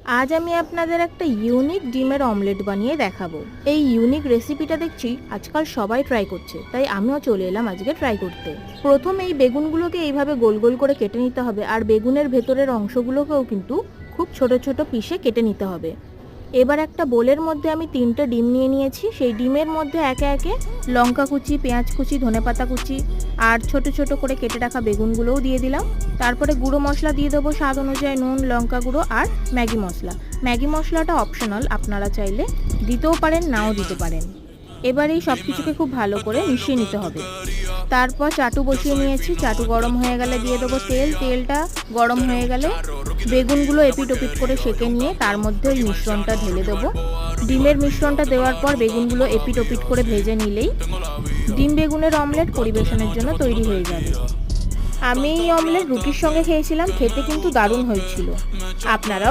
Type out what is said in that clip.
আজ আমি আপনাদের একটা ইউনিক ডিমের অমলেট বানিয়ে দেখাবো। এই ইউনিক রেসিপিটা দেখছি আজকাল সবাই ট্রাই করছে, তাই আমিও চলে এলাম আজকে ট্রাই করতে। প্রথম এই বেগুনগুলোকে এইভাবে গোল গোল করে কেটে নিতে হবে, আর বেগুনের ভেতরের অংশগুলোকেও কিন্তু খুব ছোট ছোট পিসে কেটে নিতে হবে। এবার একটা বোলের মধ্যে আমি 3টে ডিম নিয়ে নিয়েছি। সেই ডিমের মধ্যে একে একে লঙ্কা কুচি, পেঁয়াজ কুচি, ধনেপাতা কুচি আর ছোট ছোট করে কেটে রাখা বেগুনগুলোও দিয়ে দিলাম। তারপরে গুঁড়ো মশলা দিয়ে দেবো স্বাদ অনুযায়ী, নুন, লঙ্কা গুঁড়ো আর ম্যাগি মশলা। ম্যাগি মশলাটা অপশনাল, আপনারা চাইলে দিতেও পারেন, নাও দিতে পারেন। এবার এই সব কিছুকে খুব ভালো করে মিশিয়ে নিতে হবে। তারপর চাটু বসিয়ে নিয়েছি। চাটু গরম হয়ে গেলে দিয়ে দেবো তেল। তেলটা গরম হয়ে গেলে বেগুনগুলো এপিট ওপিট করে সেঁকে নিয়ে তার মধ্যে ওই মিশ্রণটা ঢেলে দেবো। ডিমের মিশ্রণটা দেওয়ার পর বেগুনগুলো এপিট ওপিট করে ভেজে নিলেই ডিম বেগুনের অমলেট পরিবেশনের জন্য তৈরি হয়ে যাবে। আমি এই অমলেট রুটির সঙ্গে খেয়েছিলাম, খেতে কিন্তু দারুণ হয়েছিল। আপনারাও